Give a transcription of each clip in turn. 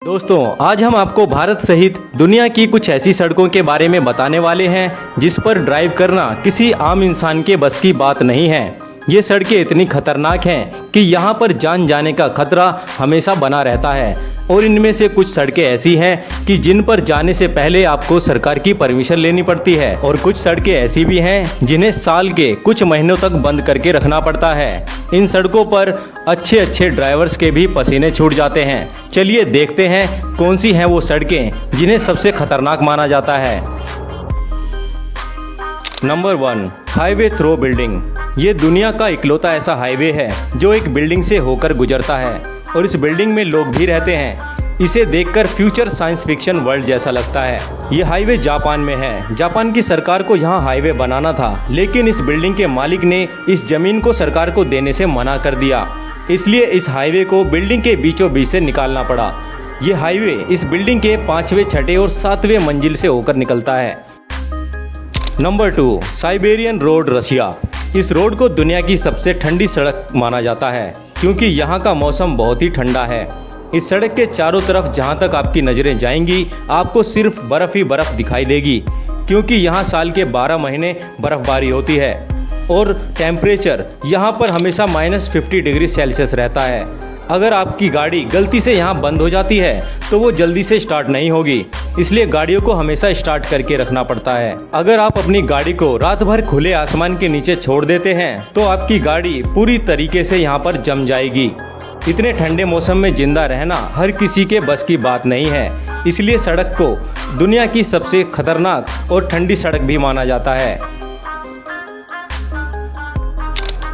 दोस्तों, आज हम आपको भारत सहित दुनिया की कुछ ऐसी सड़कों के बारे में बताने वाले हैं जिस पर ड्राइव करना किसी आम इंसान के बस की बात नहीं है। ये सड़कें इतनी खतरनाक हैं कि यहाँ पर जान जाने का खतरा हमेशा बना रहता है और इनमें से कुछ सड़कें ऐसी हैं कि जिन पर जाने से पहले आपको सरकार की परमिशन लेनी पड़ती है और कुछ सड़कें ऐसी भी हैं जिन्हें साल के कुछ महीनों तक बंद करके रखना पड़ता है। इन सड़कों पर अच्छे अच्छे ड्राइवर्स के भी पसीने छूट जाते हैं। चलिए देखते हैं कौन सी हैं वो सड़कें जिन्हें सबसे खतरनाक माना जाता है। Number 1, highway through building. ये दुनिया का इकलौता ऐसा हाईवे है जो एक बिल्डिंग से होकर गुजरता है और इस बिल्डिंग में लोग भी रहते हैं। इसे देखकर फ्यूचर साइंस फिक्शन वर्ल्ड जैसा लगता है। ये हाईवे जापान में है। जापान की सरकार को यहाँ हाईवे बनाना था, लेकिन इस बिल्डिंग के मालिक ने इस जमीन को सरकार को देने से मना कर दिया। इसलिए इस हाईवे को बिल्डिंग के बीचों बीच से निकालना पड़ा। ये हाईवे इस बिल्डिंग के 5वें, 6ठे और 7वें मंजिल से होकर निकलता है। Number 2, Siberian road, Russia. इस रोड को दुनिया की सबसे ठंडी सड़क माना जाता है क्योंकि यहाँ का मौसम बहुत ही ठंडा है। इस सड़क के चारों तरफ जहाँ तक आपकी नज़रें जाएंगी आपको सिर्फ बर्फ़ ही बर्फ़ दिखाई देगी क्योंकि यहाँ साल के 12 महीने बर्फ़बारी होती है और टेम्परेचर यहाँ पर हमेशा -50 डिग्री सेल्सियस रहता है। अगर आपकी गाड़ी गलती से यहाँ बंद हो जाती है तो वो जल्दी से स्टार्ट नहीं होगी, इसलिए गाड़ियों को हमेशा स्टार्ट करके रखना पड़ता है। अगर आप अपनी गाड़ी को रात भर खुले आसमान के नीचे छोड़ देते हैं तो आपकी गाड़ी पूरी तरीके से यहाँ पर जम जाएगी। इतने ठंडे मौसम में जिंदा रहना हर किसी के बस की बात नहीं है, इसलिए सड़क को दुनिया की सबसे खतरनाक और ठंडी सड़क भी माना जाता है।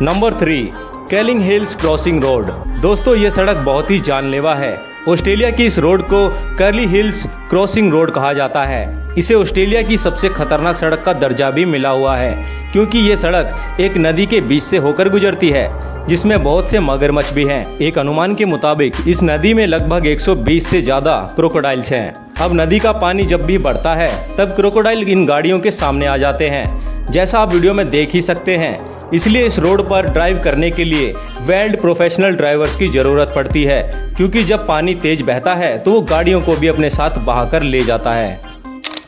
Number 3, कैलिंग hills crossing road. दोस्तों, ये सड़क बहुत ही जानलेवा है। ऑस्ट्रेलिया की इस रोड को कर्ली हिल्स क्रॉसिंग रोड कहा जाता है। इसे ऑस्ट्रेलिया की सबसे खतरनाक सड़क का दर्जा भी मिला हुआ है क्योंकि ये सड़क एक नदी के बीच से होकर गुजरती है जिसमें बहुत से मगरमच्छ भी हैं। एक अनुमान के मुताबिक इस नदी में लगभग 120 से ज़्यादा क्रोकोडाइल्स हैं। अब नदी का पानी जब भी बढ़ता है तब क्रोकोडाइल इन गाड़ियों के सामने आ जाते हैं, जैसा आप वीडियो में देख ही सकते हैं। इसलिए इस रोड पर ड्राइव करने के लिए वेल्ड प्रोफेशनल ड्राइवर्स की ज़रूरत पड़ती है क्योंकि जब पानी तेज बहता है तो वो गाड़ियों को भी अपने साथ बहाकर ले जाता है।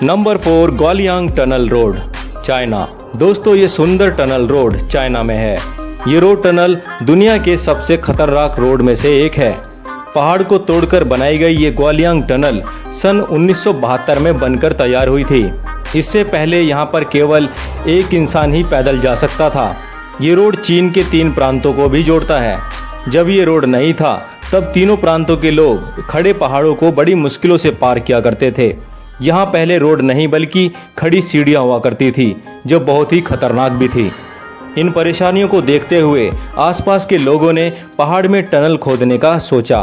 Number 4, Guoliang tunnel road, China. दोस्तों, ये सुंदर टनल रोड चाइना में है। ये रोड टनल दुनिया के सबसे खतरनाक रोड में से एक है। पहाड़ को तोड़कर बनाई गई ये ग्वालियांग टनल सन 1972 में बनकर तैयार हुई थी। इससे पहले यहाँ पर केवल एक इंसान ही पैदल जा सकता था। ये रोड चीन के 3 प्रांतों को भी जोड़ता है। जब ये रोड नहीं था तब तीनों प्रांतों के लोग खड़े पहाड़ों को बड़ी मुश्किलों से पार किया करते थे। यहाँ पहले रोड नहीं बल्कि खड़ी सीढ़ियाँ हुआ करती थी जो बहुत ही खतरनाक भी थी। इन परेशानियों को देखते हुए आसपास के लोगों ने पहाड़ में टनल खोदने का सोचा।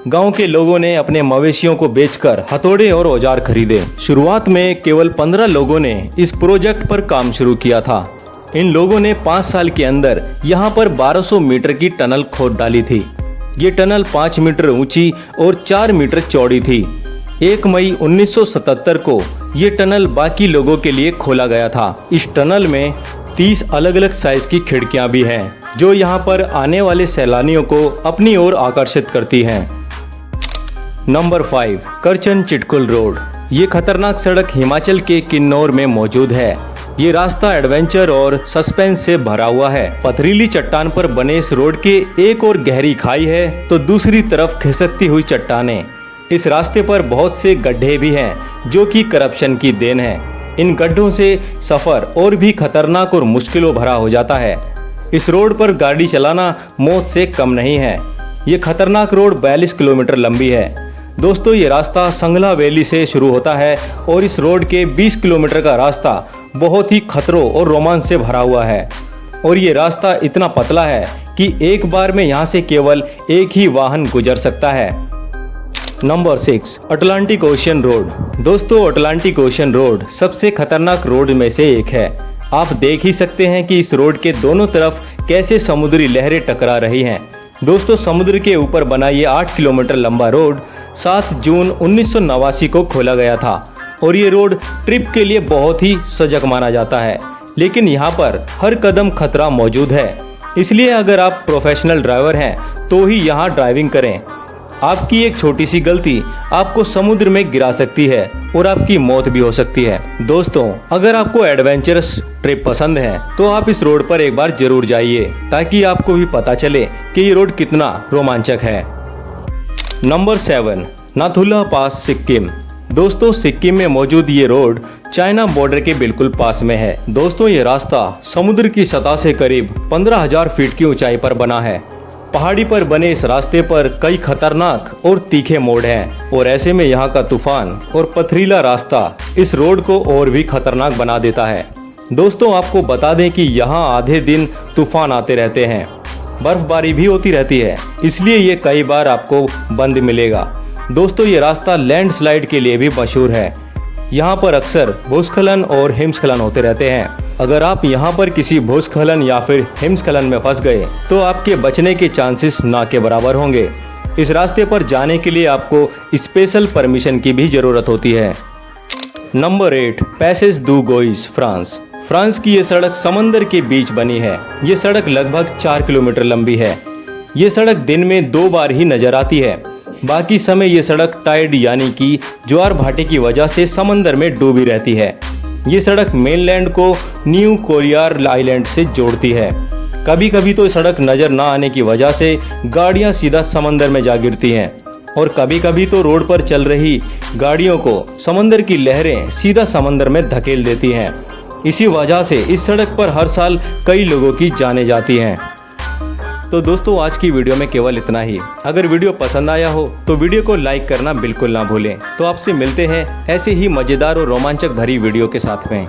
गांव के लोगों ने अपने मवेशियों को बेचकर हथौड़े और औजार खरीदे। शुरुआत में केवल 15 लोगों ने इस प्रोजेक्ट पर काम शुरू किया था। इन लोगों ने 5 साल के अंदर यहाँ पर 1200 मीटर की टनल खोद डाली थी। ये टनल 5 मीटर ऊंची और 4 मीटर चौड़ी थी। 1 मई 1977 को ये टनल बाकी लोगों के लिए खोला गया था। इस टनल में 30 अलग अलग साइज की खिड़कियां भी हैं जो यहाँ पर आने वाले सैलानियों को अपनी ओर आकर्षित करती हैं। Number 5, Karcham Chitkul road. ये खतरनाक सड़क हिमाचल के किन्नौर में मौजूद है। ये रास्ता एडवेंचर और सस्पेंस से भरा हुआ है। पथरीली चट्टान पर बने इस रोड के एक और गहरी खाई है तो दूसरी तरफ खिसकती हुई चट्टानें। इस रास्ते पर बहुत से गड्ढे भी हैं जो कि करप्शन की देन है। इन गड्ढों से सफ़र और भी खतरनाक और मुश्किलों भरा हो जाता है। इस रोड पर गाड़ी चलाना मौत से कम नहीं है। ये खतरनाक रोड 42 किलोमीटर लंबी है। दोस्तों, ये रास्ता संगला वैली से शुरू होता है और इस रोड के 20 किलोमीटर का रास्ता बहुत ही खतरों और रोमांच से भरा हुआ है और ये रास्ता इतना पतला है कि एक बार में यहाँ से केवल एक ही वाहन गुजर सकता है। Number 6, Atlantic ocean road. दोस्तों, अटलांटिक ओशन रोड सबसे खतरनाक रोड में से एक है। आप देख ही सकते हैं कि इस रोड के दोनों तरफ कैसे समुद्री लहरें टकरा रही हैं। दोस्तों, समुद्र के ऊपर बना ये 8 किलोमीटर लंबा रोड 7 जून 1989 को खोला गया था और ये रोड ट्रिप के लिए बहुत ही सजग माना जाता है, लेकिन यहाँ पर हर कदम खतरा मौजूद है। इसलिए अगर आप प्रोफेशनल ड्राइवर हैं तो ही यहाँ ड्राइविंग करें। आपकी एक छोटी सी गलती आपको समुद्र में गिरा सकती है और आपकी मौत भी हो सकती है। दोस्तों, अगर आपको एडवेंचरस ट्रिप पसंद है तो आप इस रोड पर एक बार जरूर जाइए, ताकि आपको भी पता चले कि ये रोड कितना रोमांचक है। नंबर 7, नाथुला पास, सिक्किम। दोस्तों, सिक्किम में मौजूद ये रोड चाइना बॉर्डर के बिल्कुल पास में है। दोस्तों, ये रास्ता समुद्र की सतह से करीब 15,000 फीट की ऊंचाई पर बना है। पहाड़ी पर बने इस रास्ते पर कई खतरनाक और तीखे मोड़ हैं और ऐसे में यहाँ का तूफान और पथरीला रास्ता इस रोड को और भी खतरनाक बना देता है। दोस्तों, आपको बता दें कि यहाँ आधे दिन तूफान आते रहते हैं, बर्फबारी भी होती रहती है, इसलिए ये कई बार आपको बंद मिलेगा। दोस्तों, ये रास्ता लैंडस्लाइड के लिए भी मशहूर है। यहाँ पर अक्सर भूस्खलन और हिमस्खलन होते रहते हैं। अगर आप यहाँ पर किसी भूस्खलन या फिर हिमस्खलन में फंस गए तो आपके बचने के चांसेस ना के बराबर होंगे। इस रास्ते पर जाने के लिए आपको स्पेशल परमिशन की भी ज़रूरत होती है। नंबर 8, पैसेज दू गोइस, फ्रांस। फ्रांस की ये सड़क समंदर के बीच बनी है। ये सड़क लगभग 4 किलोमीटर लंबी है। ये सड़क दिन में 2 बार ही नजर आती है, बाकी समय ये सड़क टाइड यानी कि ज्वार भाटे की वजह से समंदर में डूबी रहती है। ये सड़क मेनलैंड को न्यू कोरियार आइलैंड से जोड़ती है। कभी कभी तो सड़क नज़र ना आने की वजह से गाड़ियां सीधा समंदर में जा गिरती हैं और कभी कभी तो रोड पर चल रही गाड़ियों को समंदर की लहरें सीधा समंदर में धकेल देती हैं। इसी वजह से इस सड़क पर हर साल कई लोगों की जानें जाती हैं। तो दोस्तों, आज की वीडियो में केवल इतना ही। अगर वीडियो पसंद आया हो तो वीडियो को लाइक करना बिल्कुल ना भूलें। तो आपसे मिलते हैं ऐसे ही मज़ेदार और रोमांचक भरी वीडियो के साथ में।